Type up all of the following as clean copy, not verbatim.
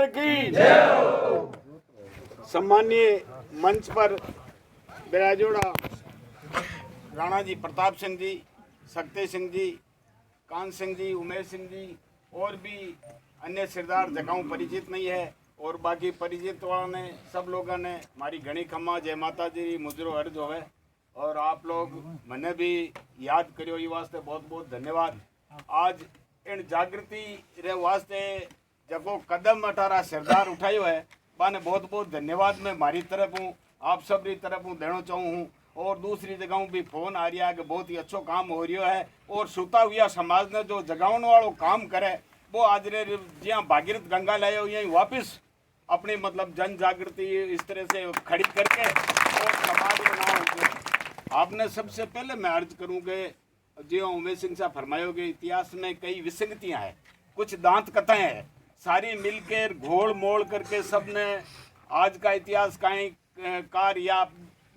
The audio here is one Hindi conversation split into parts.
सरकार की सम्मानीय मंच पर विराजोड़ा राणा जी, प्रताप सिंह जी, शक्ति सिंह जी, कान सिंह जी, उमेश सिंह जी और भी अन्य सरदार जगहों परिचित नहीं है और बाकी परिचित वालों ने सब लोगों ने मारी घनी खम्मा जय माता जी मुजरो अर्ज होवे और आप लोग मैंने भी याद करियो ये वास्ते बहुत बहुत धन्यवाद। आज इन जागृति रे वास्ते जगो कदम अठारा सरदार उठायो है बाने बहुत बहुत धन्यवाद मैं मारी तरफ हूँ, आप सब की तरफ हूँ देना चाहूँ हूँ। और दूसरी जगहों भी फोन आ रहा है कि बहुत ही अच्छो काम हो रहा है और सुता हुआ समाज ने जो जगावन वालों काम करे वो आज रे जहाँ भागीरथ गंगा लाए यहीं वापस अपनी मतलब जन जागृति इस तरह से खड़ी करके और समाज में ना आपने सबसे पहले मैं अर्ज करूँ कि जो उमेश सिंह साहब फरमायो कि इतिहास में कई विसंगतियाँ हैं, कुछ दांत कथाएं हैं, सारी मिलकर घोल मोल करके सबने आज का इतिहास कहीं कार या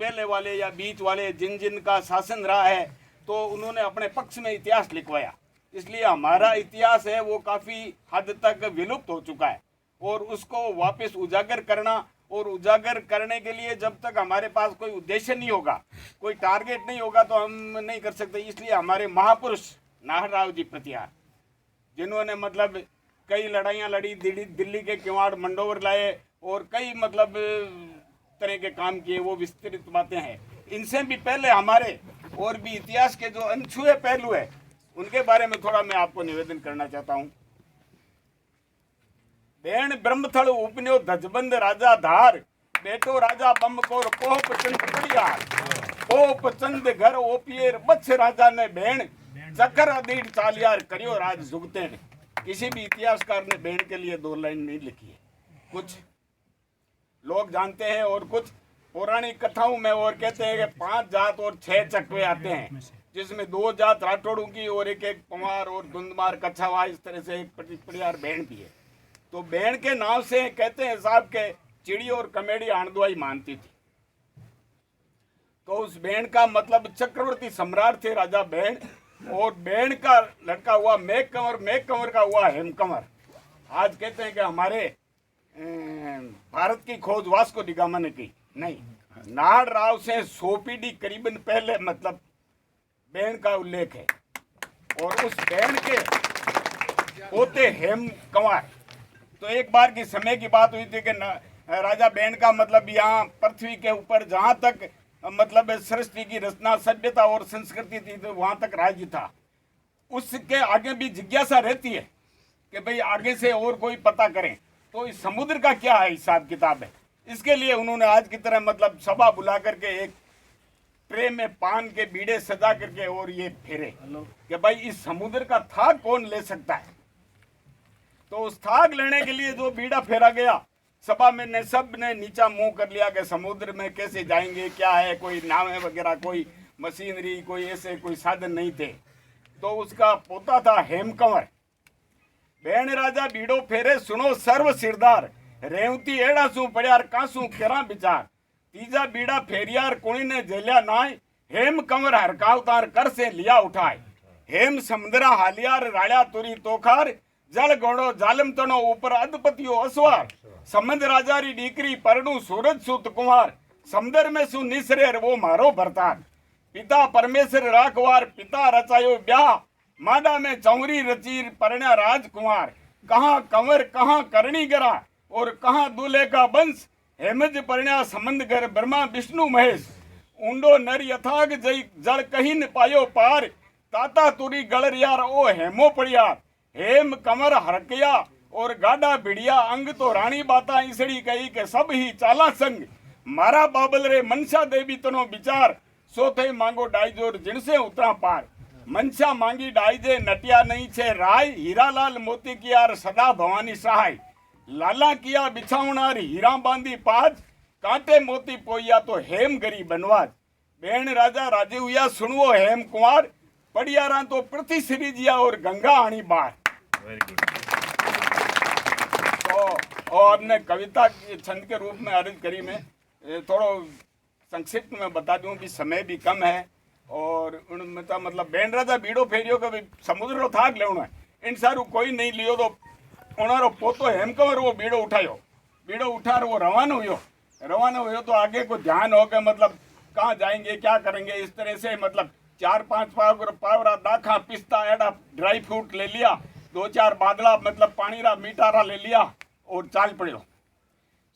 पहले वाले या बीच वाले जिन जिन का शासन रहा है तो उन्होंने अपने पक्ष में इतिहास लिखवाया। इसलिए हमारा इतिहास है वो काफ़ी हद तक विलुप्त हो चुका है और उसको वापस उजागर करना और उजागर करने के लिए जब तक हमारे पास कोई उद्देश्य नहीं होगा, कोई टारगेट नहीं होगा तो हम नहीं कर सकते। इसलिए हमारे महापुरुष नाहरराव जी प्रतिहार जिन्होंने मतलब कई लड़ाइयाँ लड़ी, दिल्ली के किवाड़ मंडोवर लाए और कई मतलब तरह के काम किए, वो विस्तृत बातें हैं। इनसे भी पहले हमारे और भी इतिहास के जो अनछुए पहलू है उनके बारे में थोड़ा मैं आपको निवेदन करना चाहता हूँ। बेण ब्रह्मथल उपन्यो धजबंद राजा धार, बेटो राजा बम्बकोर पोप चंद पड़ियार, पोप चंद घर ओपियर बच्छ राजा ने बेण चक्कर अधीर चालियार करियो राज जुगते ने। किसी भी इतिहासकार ने बेण के लिए दो लाइन नहीं लिखी है, कुछ लोग जानते हैं और कुछ पौराणिक कथाओं में और कहते हैं कि 5 जात और 6 चकवे आते हैं जिसमें 2 जात राठौड़ों की और एक पवार और धुंधमार कच्छावा, इस तरह से एक पटियार बेण भी है। तो बेण के नाम से कहते हैं साहब के चिड़ी और कमेडी आंधुआई मानती थी, तो उस बेण का मतलब चक्रवर्ती सम्राट थे राजा बेण और बेण का लड़का हुआ मेघ कंवर, मेघ कंवर का हुआ हेम कंवर। आज कहते हैं कि हमारे भारत की खोज वास्को डी गामा ने की, नहीं, नाहरराव से 100 पीढ़ी करीबन पहले मतलब बेण का उल्लेख है और उस बेण के पोते हेम कंवर। तो एक बार की समय की बात हुई थी कि राजा बेण का मतलब यहाँ पृथ्वी के ऊपर जहाँ तक मतलब सृष्टि की रचना, सभ्यता और संस्कृति थी तो वहाँ तक राज्य था। उसके आगे भी जिज्ञासा रहती है कि भाई आगे से और कोई पता करें तो इस समुद्र का क्या है हिसाब किताब है। इसके लिए उन्होंने आज की तरह मतलब सभा बुला करके एक ट्रे में पान के बीड़े सजा करके और ये फेरे कि भाई इस समुद्र का थाग कौन ले सकता है। तो उस थाग लेने के लिए जो बीड़ा फेरा गया सभा में ने सब ने नीचा मुंह कर लिया कि समुद्र में कैसे जाएंगे, क्या है, कोई नावें वगैरह, कोई मशीनरी, कोई ऐसे कोई साधन नहीं थे। तो उसका पोता था हेम कंवर। बेण राजा बीड़ो फेरे सुनो सर्व सिरदार, रेवती एड़ा सू पड़ियार कासू केरा विचार, तीजा बीड़ा फेरियार कुणी ने जेलिया नाय, हेम कंवर हरकावतार कर से लिया उठाए, हेम समुद्रा हालियार राड़ा तुरी तोखार, जल गोड़ो जालम तनो ऊपर अधपतियो असवार, समंद राजा री डीकरी परणु सूरज सुत कुमार, समुद्र में सु निसरेर वो मारो भरतार, पिता परमेश्वर राखवार पिता रचायो ब्याह, माडा में चौरी रचीर परण्या राजकुमार, कहाँ कंवर कहाँ करणी गरा और कहाँ दूल्हे का वंश, हेमज परण्या समंद घर ब्रह्मा विष्णु महेश, ऊंडो नर यथाग जय जल कहीं न पायो पार, ताता तुरी गलरियार ओ हेमो पड़ियार, हेम कंवर हरकया और गाडा भिड़िया अंग तो रानी बाता इसड़ी कही के सब ही चाला संग, मारा बाबल रे मनसा देवी तनो विचार, सोथे मांगो डाइजोर जिनसे उतरा पार, मनसा मांगी डाइजे नटिया नहीं छे राय, हीरालाल मोती कियार सदा भवानी सहाय, लाला किया बिछावनार हीरा बांधी पाज, कांटे मोती पोया तो हेम गरी बनवाज, बेण राजा राजे हुआ सुनवो हेम कुमार, पड़ियारा तो पृथ्वी श्रीजिया और गंगा आनी बार। तो और हमने कविता छंद के रूप में अर्ज करी, मैं थोड़ा संक्षिप्त में बता दूं कि समय भी कम है और मतलब बेण राजा बीड़ो फेरियो का समुद्र थाक लेना है, इन सारू कोई नहीं लियो तो उन्होंने पोतो हेमकंवर वो बीड़ो उठायो, बीड़ो उठा वो रवाना हुयो तो आगे को ध्यान हो के मतलब कहाँ जाएंगे क्या करेंगे, इस तरह से मतलब 4-5 पावरा दाखा पिस्ता एडा ड्राई फ्रूट ले लिया, 2-4 बादला मतलब पानी रा मीठारा ले लिया और चाल पड़ो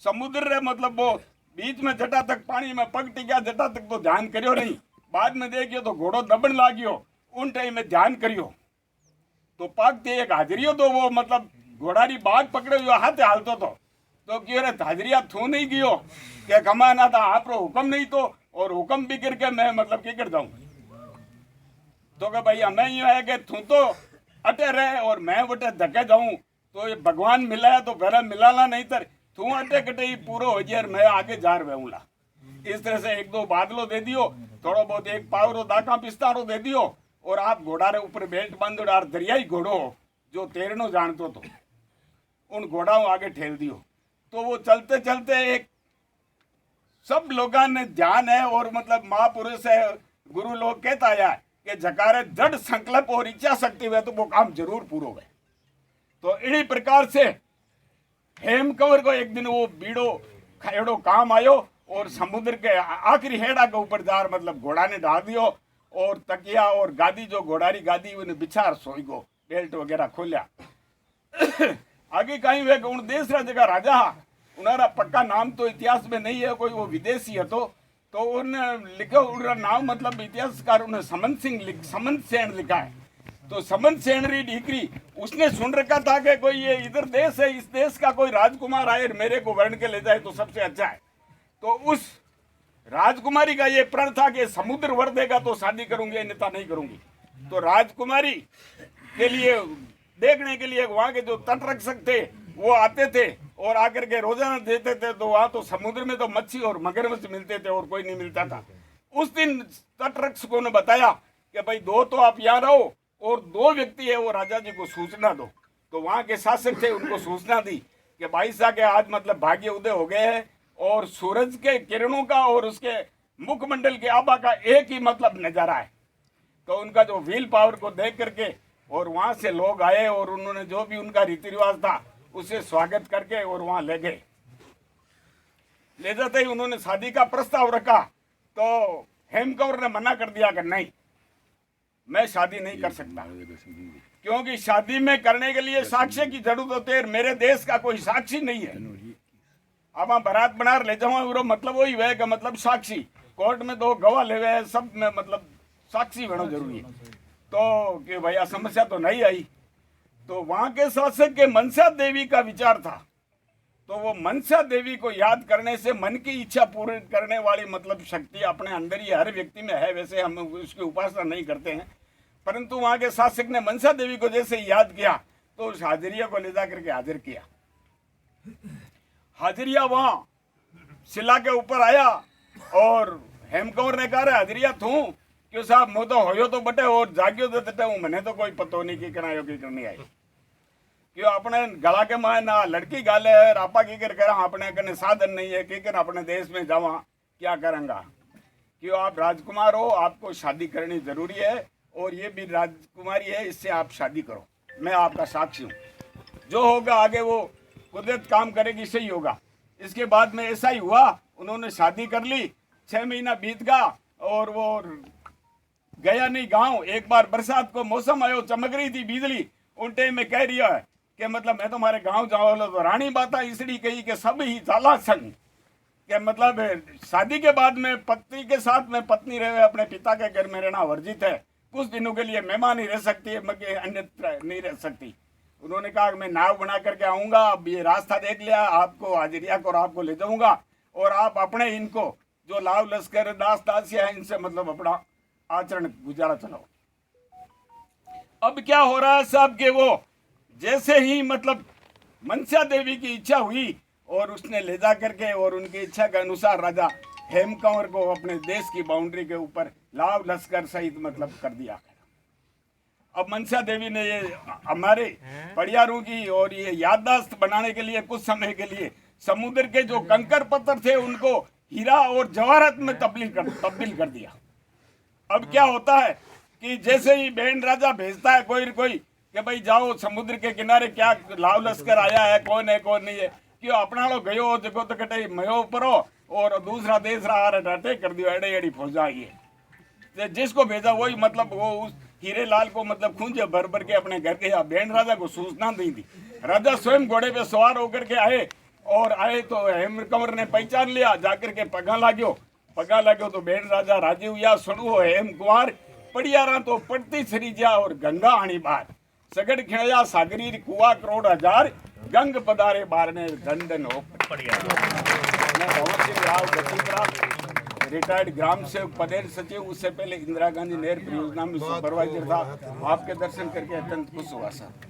समुद्र रे। मतलब वो बीच में जटा तक पानी में पग टिका, जटा तक तो ध्यान करियो नहीं, बाद में देखियो तो घोड़ो दबन लागियो, उन टाइम में ध्यान करियो तो पागते एक हाजरियो तो वो मतलब घोड़ारी बाग पकड़े हुए हाथे हालतो तो क्यों रे हाजरिया थू नहीं गयो कि कमाना था आप हुक्म नहीं तो, और हुक्म भी करके मैं मतलब क्या कर जाऊं तो कि भाई हमें यूं है कि तू तो अटे रहे और मैं बटे धके जाऊं, तो ये भगवान मिला है तो फिर मिलाना नहीं तर तू अटे कटे ही पूरा हो जाए, मैं आगे जा रहूंगा। इस तरह से 1-2 बादलो दे दियो, थोड़ा बहुत 1 पावरो दाका पिस्तारो दे दियो, और आप घोड़ा रे ऊपर बेल्ट बांधो और दरियाई घोड़ो जो तैरनो जानतो तो उन घोड़ाओं आगे ठेल दियो। तो वो चलते चलते एक सब लोगों ने ध्यान है और मतलब महापुरुष है, गुरु लोग कहता है कि जकारे दृढ़ संकल्प और इच्छा शक्ति हुए तो वो काम जरूर पूरा हुए। तो इन्हीं प्रकार से हेमकंवर को एक दिन वो बीड़ो खेड़ो काम आयो और समुद्र के आखिरी हेड़ा के ऊपर जार मतलब घोड़ा ने डाल दियो और तकिया और गादी जो घोड़ारी गादी उन्हें बिछार सोई गो, बेल्ट वगैरह खोलिया। आगे कहीं वे उन देश रा जगह राजा उनारा पक्का नाम तो इतिहास में नहीं है, कोई वो विदेशी है तो उन्हें लिखो उनका नाम मतलब इतिहासकार उन्हें समंत सेन लिखा है। तो समंत सेन री डिग्री उसने सुन रखा था कि कोई ये इधर देश है, इस देश का कोई राजकुमार आए मेरे को वर्ण के ले जाए तो सबसे अच्छा है। तो उस राजकुमारी का ये प्रण था कि समुद्र वर देगा तो शादी करूंगी, अन्यथा नहीं करूंगी। तो राजकुमारी के लिए देखने के लिए वहां के जो तट रक्षक थे वो आते थे और आकर के रोजाना देते थे, तो वहां तो समुद्र में तो मच्छी और मगरमच्छ मिलते थे और कोई नहीं मिलता था। उस दिन तट रक्षकों ने बताया कि भाई 2 तो आप यहाँ रहो और 2 व्यक्ति है वो राजा जी को सूचना दो। तो वहां के शासक थे उनको सूचना दी कि भाई साहब के आज मतलब भाग्य उदय हो गए हैं और सूरज के किरणों का और उसके मुखमंडल के आभा का एक ही मतलब नजारा है। तो उनका जो व्हील पावर को देख करके और वहां से लोग आए और उन्होंने जो भी उनका रीति रिवाज था उसे स्वागत करके और वहां ले गए। ले जाते ही उन्होंने शादी का प्रस्ताव रखा तो हेमकंवर ने मना कर दिया कि नहीं, मैं शादी नहीं कर सकता, क्योंकि शादी में करने के लिए साक्ष्य की जरूरत होती है, मेरे देश का कोई साक्षी नहीं है। अब हम बारात बना ले जाओ मतलब वही है कि मतलब साक्षी कोर्ट में 2 गवाह ले गए, सब में मतलब साक्षी होना जरूरी है। तो कि भैया समस्या तो नहीं आई। तो वहां के शासक के मनसा देवी का विचार था, तो वो मनसा देवी को याद करने से मन की इच्छा पूरी करने वाली मतलब शक्ति अपने अंदर ही हर व्यक्ति में है। वैसे हम उसकी उपासना नहीं करते हैं, परंतु वहां के शासक ने मनसा देवी को जैसे याद किया तो उस हाजरिया को ले जाकर के हाजिर किया। हाजरिया वहां शिला के ऊपर आया और हेमकंवर ने कहा हाजरिया तू क्यों साहब मो तो होयो तो बटे और जाग्यो तो तटे हूँ, मैंने तो कोई पतो नहीं की करायो की करनी आई, क्यों अपने गला के माए ना लड़की गाले है आपा की कर अपने कने साधन नहीं है कि अपने देश में जावा क्या करेंगा। क्यों आप राजकुमार हो, आपको शादी करनी जरूरी है और ये भी राजकुमारी है, इससे आप शादी करो, मैं आपका साक्षी हूँ, जो होगा आगे वो कुदरत काम करेगी, सही होगा। इसके बाद में ऐसा ही हुआ, उन्होंने शादी कर ली। 6 महीना बीत गया और वो गया नहीं गांव। एक बार बरसात को मौसम आयो, चमक रही थी बिजली, उन टाइम में कह रही है कि मतलब मैं तुम्हारे गांव जाओ। तो रानी बाता इसलिए कही कि सब ही चाला संग कि मतलब शादी के बाद में पति के साथ में पत्नी रहे अपने पिता के घर में रहना वर्जित है, कुछ दिनों के लिए मेहमान ही रह सकती है मगर अन्यत्र नहीं रह सकती। उन्होंने कहा मैं नाव बना करके आऊँगा, अब ये रास्ता देख लिया, आपको हाजिरिया को और आपको ले जाऊँगा और आप अपने इनको जो लाव लश्कर दास दासिया है इनसे मतलब अपना आचरण गुजारा चलाओ। अब क्या हो रहा है साहब के वो जैसे ही मतलब मनसा देवी की इच्छा हुई और उसने ले जा करके और उनकी इच्छा के अनुसार राजा हेमकंवर को अपने देश की बाउंड्री के ऊपर लाव लश्कर सहित मतलब कर दिया। अब मनसा देवी ने ये हमारे पड़ियारों की और ये याददाश्त बनाने के लिए कुछ समय के लिए समुद्र के जो कंकर पत्थर थे उनको हीरा और जवाहरत में तब्दील कर दिया। अब क्या होता है कि जैसे ही बहन राजा भेजता है कोई कि भाई जाओ समुद्र के किनारे, क्या लाव लश्कर आया है, कौन है कौन नहीं है, क्यों अपना लोग गयो देखो तो कटे मयो परो और दूसरा देसरा आ रहा डाटे कर दियो, एड़े एड़ी फौजा आई है। तो जिसको भेजा वही मतलब वो उस हीरे लाल को मतलब खूंजे भर भर के अपने घर के, या बैंड राजा को सूचना दी थी। राजा स्वयं घोड़े पे सवार होकर के आए, और आए तो हेम कंवर ने पहचान लिया, जाकर के पगा लाग्यो तो बैंड राजा राजीव या सुनो हेम कुमार पड़ियारा तो पड़ती सरीजा और गंगा आनी बार, सगड़ खिड़या सागरी कुआ करोड़ हजार, गंग पधारे बार ने दंडन हो रिटायर्ड ग्राम सेवक पदेर सचिव, उससे पहले इंदिरा गांधी नहर परियोजना में सुपरवाइजर था। आपके दर्शन करके अत्यंत खुश हुआ सर।